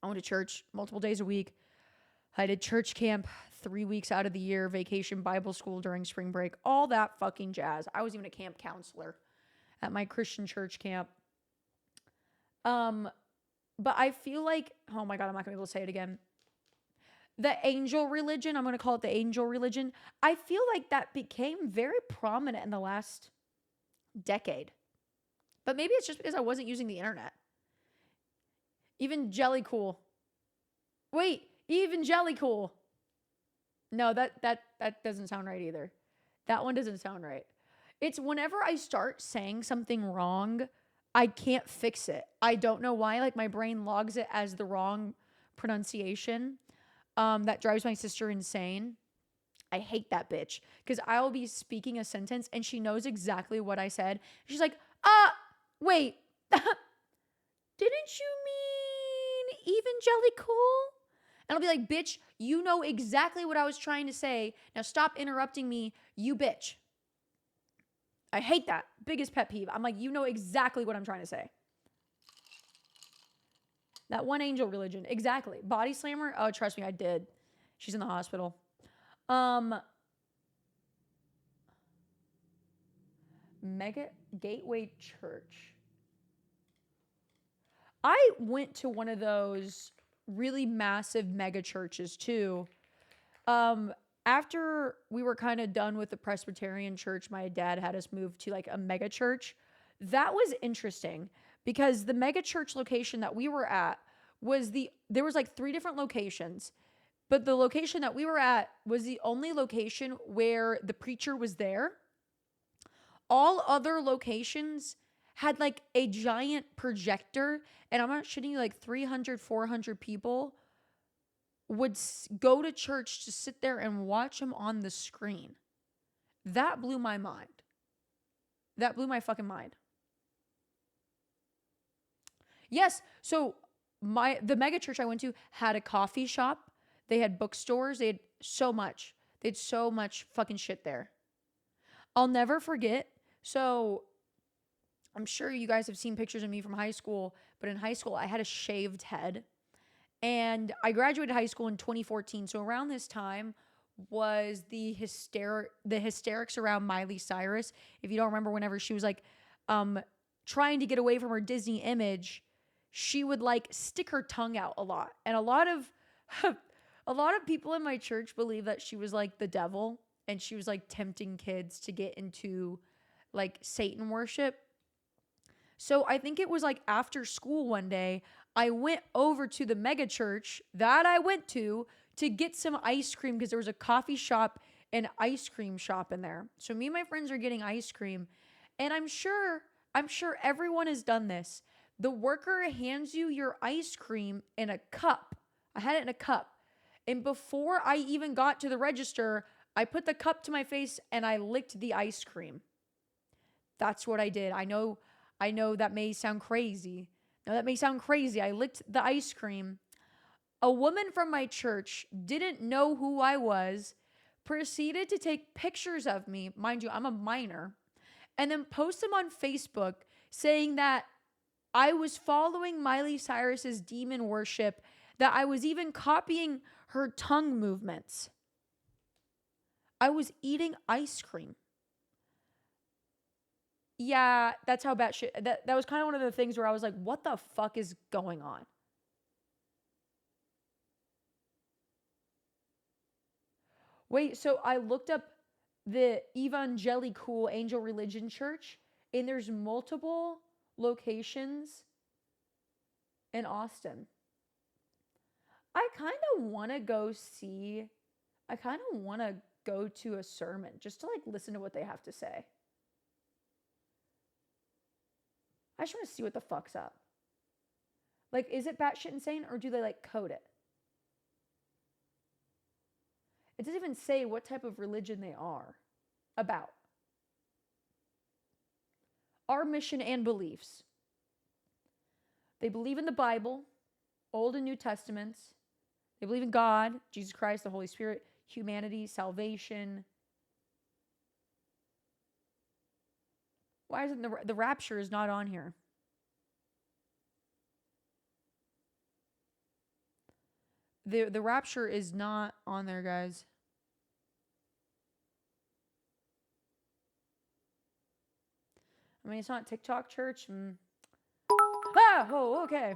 I went to church multiple days a week. I did church camp 3 weeks out of the year, vacation Bible school during spring break, all that fucking jazz. I was even a camp counselor at my Christian church camp. But I feel like, oh my God, I'm not gonna be able to say it again. The angel religion, I'm gonna call it the angel religion. I feel like that became very prominent in the last decade. But maybe it's just because I wasn't using the internet. Evangelical. Wait, evangelical. No, that doesn't sound right either. That one doesn't sound right. It's whenever I start saying something wrong, I can't fix it. I don't know why. Like my brain logs it as the wrong pronunciation. That drives my sister insane. I hate that bitch because I'll be speaking a sentence and she knows exactly what I said. She's like, wait, didn't you mean evangelical? And I'll be like, bitch, you know exactly what I was trying to say. Now stop interrupting me, you bitch. I hate that. Biggest pet peeve. I'm like, you know exactly what I'm trying to say. That one angel religion. Exactly. Body slammer? Oh, trust me, I did. She's in the hospital. Mega Gateway Church. I went to one of those really massive mega churches too. After we were kind of done with the Presbyterian church, my dad had us move to like a mega church. That was interesting because the mega church location that we were at was there was like 3 different locations. But the location that we were at was the only location where the preacher was there. All other locations had like a giant projector, and I'm not shitting you, like 300, 400 people would go to church to sit there and watch him on the screen. That blew my mind. That blew my fucking mind. Yes, so the mega church I went to had a coffee shop. They had bookstores. They had so much. They had so much fucking shit there. I'll never forget. So I'm sure you guys have seen pictures of me from high school, but in high school I had a shaved head. And I graduated high school in 2014. So around this time was the hysterics around Miley Cyrus. If you don't remember, whenever she was like trying to get away from her Disney image, she would like stick her tongue out a lot. And a lot of people in my church believe that she was like the devil, and she was like tempting kids to get into like Satan worship. So I think it was like after school one day, I went over to the mega church that I went to get some ice cream, because there was a coffee shop and ice cream shop in there. So me and my friends are getting ice cream, and I'm sure everyone has done this. The worker hands you your ice cream in a cup. I had it in a cup. And before I even got to the register, I put the cup to my face and I licked the ice cream. That's what I did. I know that may sound crazy. Now that may sound crazy. I licked the ice cream. A woman from my church didn't know who I was, proceeded to take pictures of me. Mind you, I'm a minor. And then post them on Facebook saying that I was following Miley Cyrus's demon worship, that I was even copying her tongue movements. I was eating ice cream. Yeah, that's how bad shit. That was kind of one of the things where I was like, what the fuck is going on? Wait, so I looked up the Evangelical Angel Religion Church, and there's multiple locations in Austin. I kind of want to go to a sermon just to like listen to what they have to say. I just want to see what the fuck's up. Like, is it batshit insane, or do they like code it? It doesn't even say what type of religion they are about. Our mission and beliefs. They believe in the Bible, Old and New Testaments. They believe in God, Jesus Christ, the Holy Spirit, humanity, salvation. Why isn't the rapture is not on here? The rapture is not on there, guys. I mean, it's not TikTok church. Oh, okay.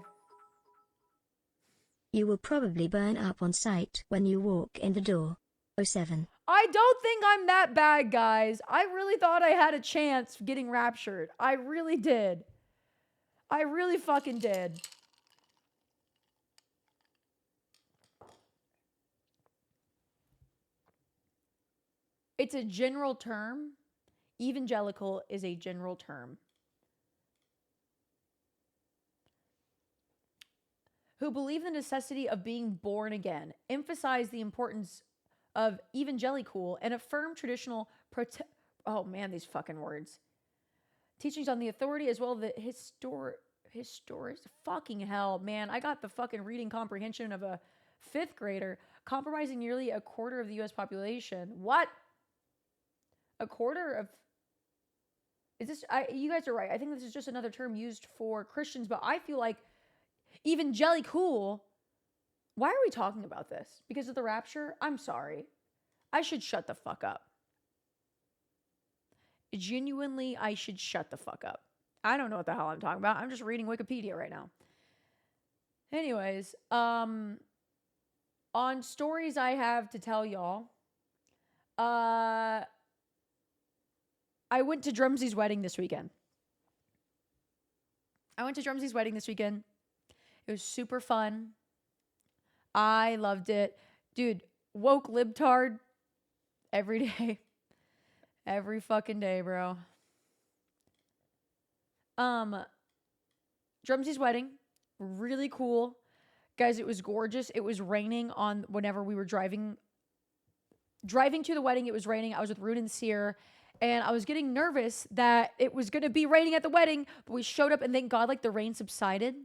You will probably burn up on sight when you walk in the door. 07. I don't think I'm that bad, guys. I really thought I had a chance getting raptured. I really did. I really fucking did. It's a general term. Evangelical is a general term. Who believe the necessity of being born again, emphasize the importance of evangelical and affirm traditional oh man, these fucking words. Teachings on the authority as well as the historic fucking hell, man. I got the fucking reading comprehension of a 5th grader, compromising nearly a quarter of the US population. What? A quarter of you guys are right. I think this is just another term used for Christians, but I feel like evangelical. Why are we talking about this? Because of the rapture? I'm sorry. I should shut the fuck up. Genuinely, I should shut the fuck up. I don't know what the hell I'm talking about. I'm just reading Wikipedia right now. Anyways, on stories I have to tell y'all, I went to Drumsy's wedding this weekend. It was super fun. I loved it. Dude, woke libtard every day. Every fucking day, bro. Drumsy's wedding, really cool. Guys, it was gorgeous. It was raining on whenever we were driving to the wedding. It was raining. I was with Rune and Sear, and I was getting nervous that it was going to be raining at the wedding, but we showed up and thank God like the rain subsided.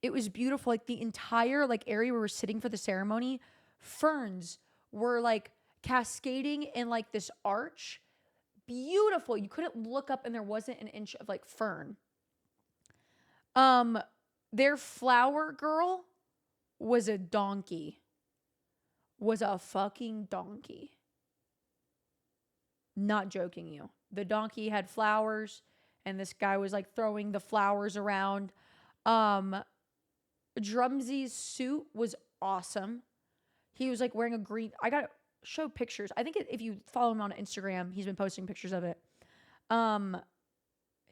It was beautiful. Like the entire like area where we were sitting for the ceremony, ferns were like cascading in like this arch. Beautiful. You couldn't look up and there wasn't an inch of like fern. Their flower girl was a donkey. Was a fucking donkey. Not joking you. The donkey had flowers and this guy was like throwing the flowers around. Drumsy's suit was awesome. He was like wearing a green, I got to show pictures. I think if you follow him on Instagram, he's been posting pictures of it.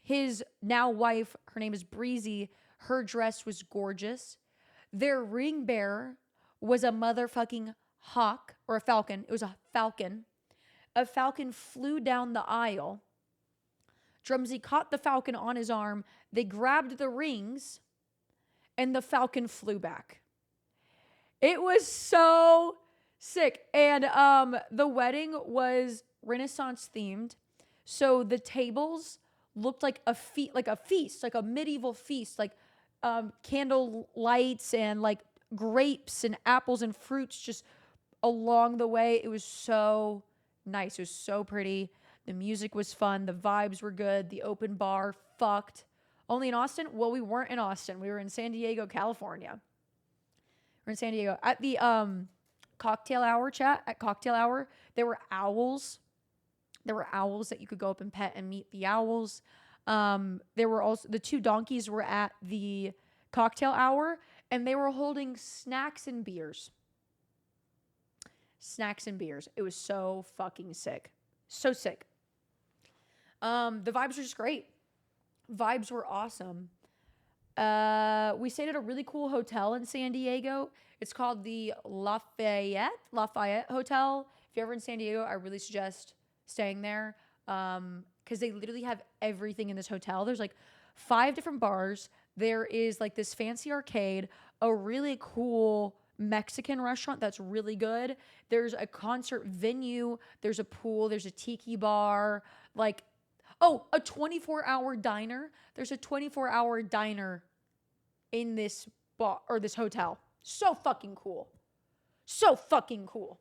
His now wife, her name is Breezy. Her dress was gorgeous. Their ring bearer was a motherfucking hawk or a falcon. It was a falcon. A falcon flew down the aisle. Drumsy caught the falcon on his arm. They grabbed the rings and the falcon flew back. It was so sick. And the wedding was Renaissance themed. So the tables looked like a feast, like a medieval feast, like candle lights and like grapes and apples and fruits just along the way. It was so nice. It was so pretty. The music was fun. The vibes were good. The open bar fucked. Only in Austin? Well, we weren't in Austin. We were in San Diego, California. We're in San Diego. At the cocktail hour chat, at cocktail hour, there were owls. There were owls that you could go up and pet and meet the owls. There were also, the two donkeys were at the cocktail hour and they were holding snacks and beers. Snacks and beers. It was so fucking sick. So sick. The vibes were just great. Vibes were awesome. We stayed at a really cool hotel in San Diego. It's called the Lafayette Hotel. If you're ever in San Diego, I really suggest staying there. Because they literally have everything in this hotel. There's like 5 different bars. There is like this fancy arcade, a really cool Mexican restaurant that's really good. There's a concert venue. There's a pool. There's a tiki bar. Like, oh, a 24-hour diner. There's a 24-hour diner in this bar or this hotel. So fucking cool. So fucking cool.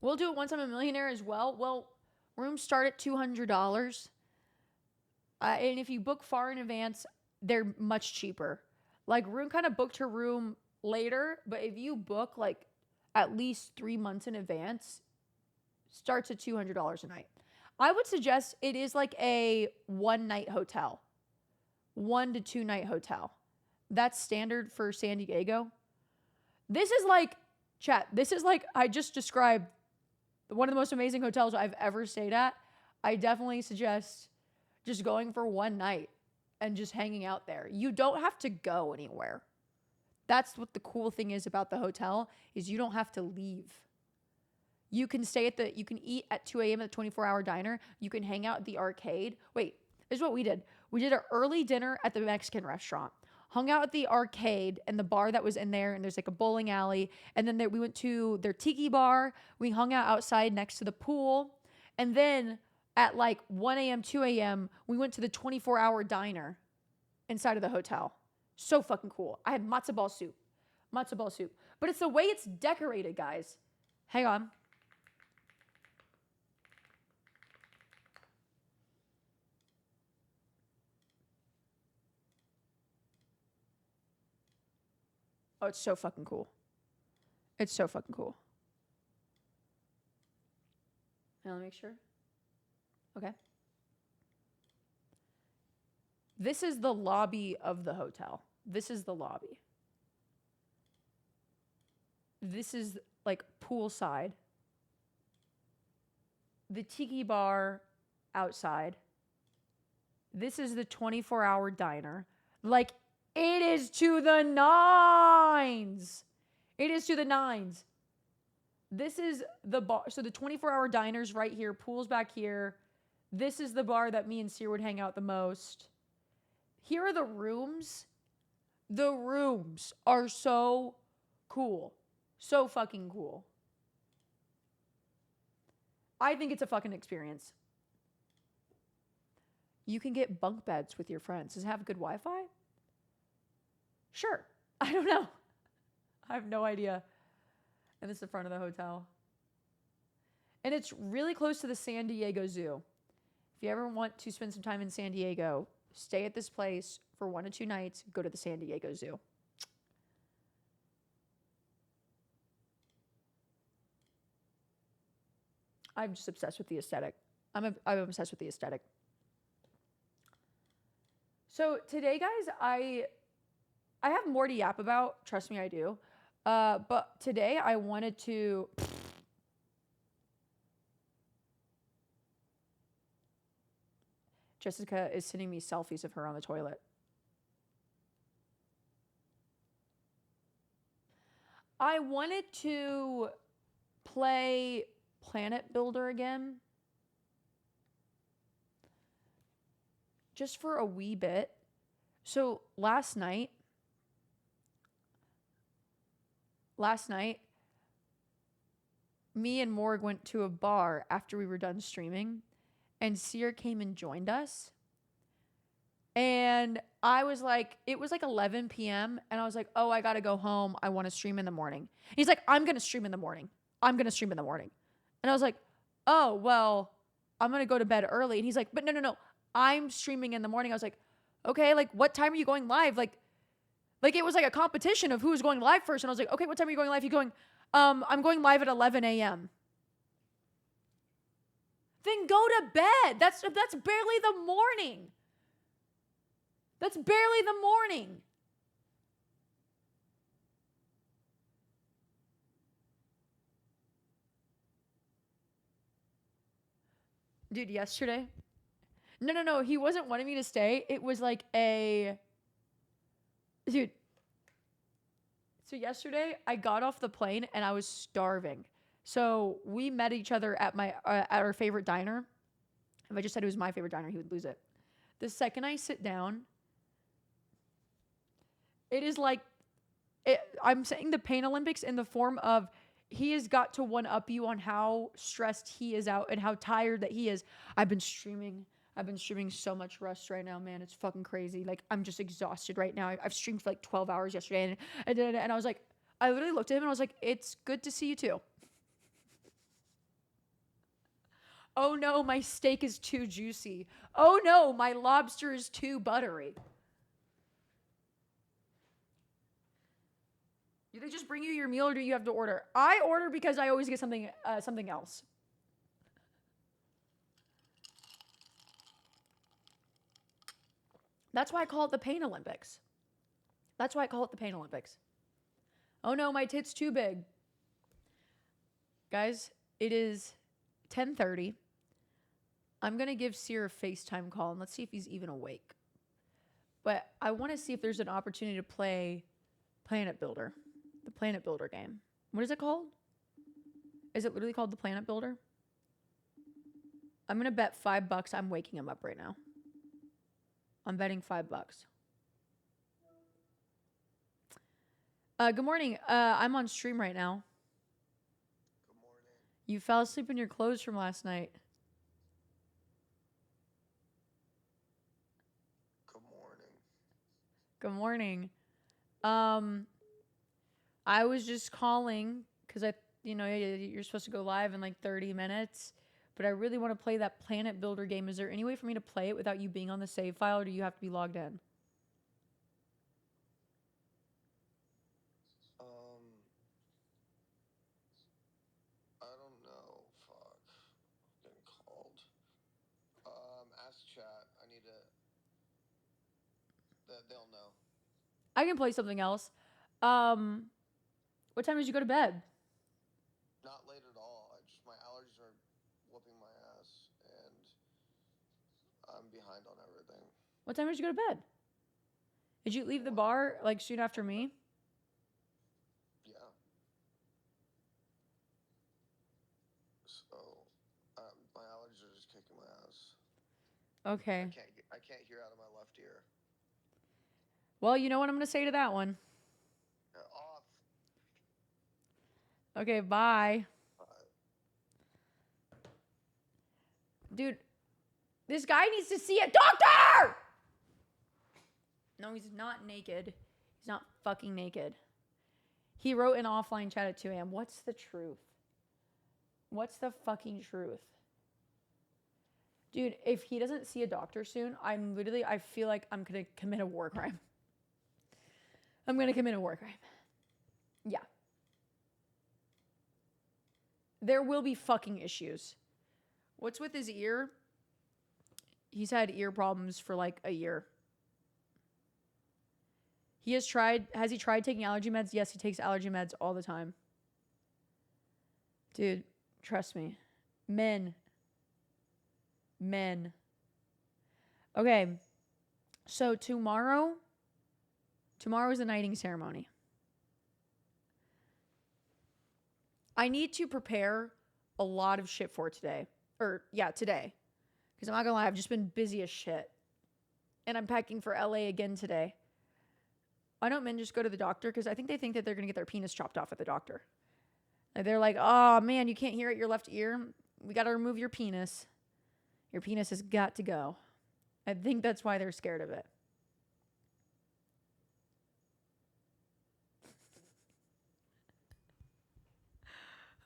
We'll do it once I'm a millionaire as well. Well, rooms start at $200. And if you book far in advance, they're much cheaper. Like, Rune kind of booked her room later, but if you book like at least 3 months in advance, starts at $200 a night. I would suggest it is like a 1-night hotel, 1 to 2 night hotel. That's standard for San Diego. This is like, chat, this is like, I just described one of the most amazing hotels I've ever stayed at. I definitely suggest just going for 1 night and just hanging out there. You don't have to go anywhere. That's what the cool thing is about the hotel, is you don't have to leave. You can stay you can eat at 2 a.m. at the 24-hour diner. You can hang out at the arcade. Wait, this is what we did. We did an early dinner at the Mexican restaurant, hung out at the arcade and the bar that was in there, and there's like a bowling alley. And then we went to their tiki bar. We hung out outside next to the pool. And then at like 1 a.m., 2 a.m., we went to the 24-hour diner inside of the hotel. So fucking cool. I had matzo ball soup. Matzo ball soup. But it's the way it's decorated, guys. Hang on. Oh, it's so fucking cool. It's so fucking cool. Now let me make sure. Okay. This is the lobby of the hotel. This is the lobby. This is like poolside. The tiki bar outside. This is the 24-hour diner. Like, it is to the nines. It is to the nines. This is the bar. So the 24-hour diner's right here. Pool's back here. This is the bar that me and Seer would hang out the most. Here are the rooms. The rooms are so cool. So fucking cool. I think it's a fucking experience. You can get bunk beds with your friends. Does it have good Wi-Fi? Sure. I don't know. I have no idea. And this is the front of the hotel. And it's really close to the San Diego Zoo. If you ever want to spend some time in San Diego, stay at this place for 1 to 2 nights. Go to the San Diego Zoo. I'm just obsessed with the aesthetic. I'm obsessed with the aesthetic. So today, guys, I have more to yap about. Trust me, I do. But today I wanted to... Jessica is sending me selfies of her on the toilet. I wanted to play Planet Builder again. Just for a wee bit. So last night, me and Morg went to a bar after we were done streaming, and Seer came and joined us. And I was like, it was like 11 p.m. And I was like, oh, I got to go home. I want to stream in the morning. And he's like, I'm going to stream in the morning. I'm going to stream in the morning. And I was like, oh, well, I'm going to go to bed early. And he's like, but no. I'm streaming in the morning. I was like, okay, like what time are you going live? Like it was like a competition of who was going live first. And I was like, okay, what time are you going live? He's going, I'm going live at 11 a.m. Then go to bed. That's barely the morning. That's barely the morning. Dude, yesterday. No. He wasn't wanting me to stay. It was like a... Dude. So yesterday, I got off the plane and I was starving. So we met each other at our favorite diner. If I just said it was my favorite diner, he would lose it. The second I sit down, it is like... I'm saying the Pain Olympics in the form of... He has got to one-up you on how stressed he is out and how tired that he is. I've been streaming so much Rust right now, man. It's fucking crazy. Like, I'm just exhausted right now. I've streamed for like 12 hours yesterday. And I was like, I literally looked at him and I was like, it's good to see you too. Oh no, my steak is too juicy. Oh no, my lobster is too buttery. Do they just bring you your meal or do you have to order? I order because I always get something else. That's why I call it the Pain Olympics. Oh no, my tit's too big. Guys, it is 10:30. I'm going to give Seer a FaceTime call and let's see if he's even awake. But I want to see if there's an opportunity to play Planet Builder. The Planet Builder game. What is it called? Is it literally called the Planet Builder? I'm going to bet $5 I'm waking him up right now. I'm betting $5. Good morning. I'm on stream right now. Good morning. You fell asleep in your clothes from last night. Good morning. Good morning. I was just calling because you're supposed to go live in like 30 minutes, but I really want to play that Planet Builder game. Is there any way for me to play it without you being on the save file, or do you have to be logged in? I don't know. Fuck. I'm getting called. Ask chat. I need to... They'll know. I can play something else. What time did you go to bed? Not late at all. My allergies are whooping my ass, and I'm behind on everything. What time did you go to bed? Did you leave the bar like soon after me? Yeah. Okay. I can't hear out of my left ear. Well, you know what I'm going to say to that one. Off. Okay, bye. Dude, this guy needs to see a doctor! No, he's not naked. He's not fucking naked. He wrote an offline chat at 2 a.m. What's the truth? What's the fucking truth? Dude, if he doesn't see a doctor soon, I feel like I'm going to commit a war crime. I'm going to commit a war crime. Yeah. There will be fucking issues. What's with his ear? He's had ear problems for like a year. Has he tried taking allergy meds? Yes, he takes allergy meds all the time. Dude, trust me. Men. Okay. So tomorrow is the knighting ceremony. I need to prepare a lot of shit for today. Today. Because I'm not gonna lie, I've just been busy as shit. And I'm packing for LA again today. Why don't men just go to the doctor? Because I think they think that they're gonna get their penis chopped off at the doctor. And they're like, oh man, you can't hear it, your left ear. We gotta remove your penis. Your penis has got to go. I think that's why they're scared of it.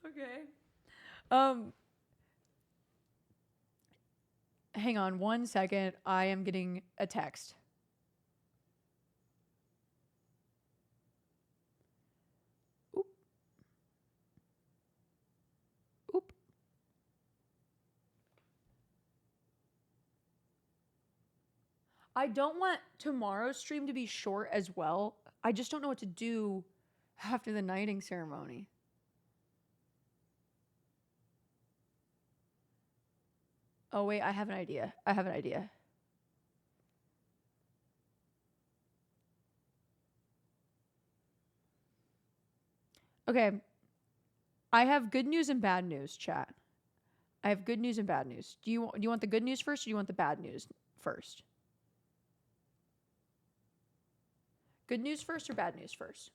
Okay. Hang on 1 second. I am getting a text. Oop. I don't want tomorrow's stream to be short as well. I just don't know what to do after the knighting ceremony. Oh, wait, I have an idea. Okay. I have good news and bad news, chat. I have good news and bad news. Do you want the good news first or do you want the bad news first? Good news first or bad news first?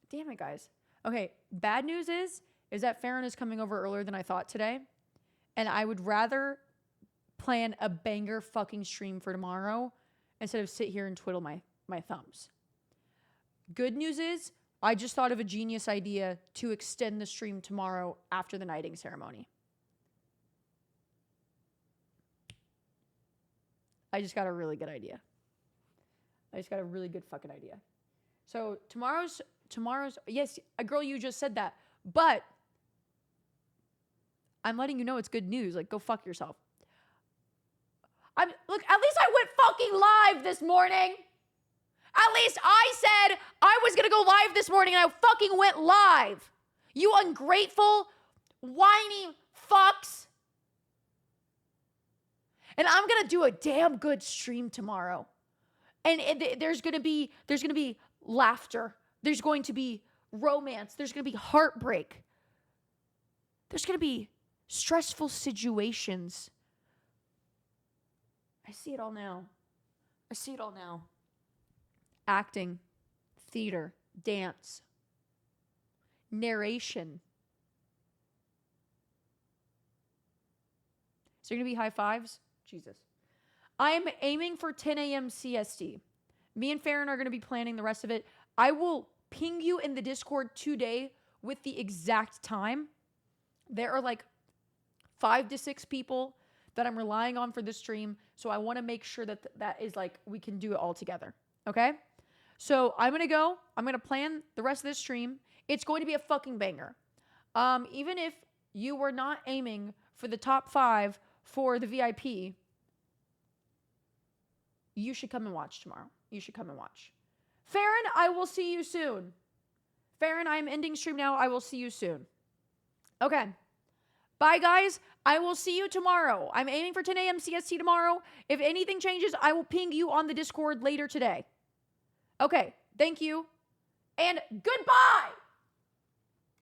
Damn it, guys. Okay, bad news is that Farron is coming over earlier than I thought today. And I would rather plan a banger fucking stream for tomorrow instead of sit here and twiddle my thumbs. Good news is I just thought of a genius idea to extend the stream tomorrow after the knighting ceremony. I just got a really good idea. So tomorrow's, yes, a girl, you just said that, but I'm letting you know it's good news. Like, go fuck yourself. Look, at least I went fucking live this morning. At least I said I was going to go live this morning and I fucking went live. You ungrateful, whiny fucks. And I'm going to do a damn good stream tomorrow. And there's going to be laughter. There's going to be romance. There's going to be heartbreak. There's going to be stressful situations. I see it all now. Acting, theater, dance, narration. Is there going to be high fives? Jesus. I am aiming for 10 a.m. CST. Me and Farron are going to be planning the rest of it. I will ping you in the Discord today with the exact time. There are like 5 to 6 people that I'm relying on for this stream. So I want to make sure that that is like, we can do it all together. Okay? So I'm going to plan the rest of this stream. It's going to be a fucking banger. Even if you were not aiming for the top 5 for the VIP, you should come and watch tomorrow. Farron, I will see you soon. Farron, I am ending stream now. I will see you soon. Okay. Bye, guys. I will see you tomorrow. I'm aiming for 10 a.m. CST tomorrow. If anything changes, I will ping you on the Discord later today. Okay. Thank you. And goodbye.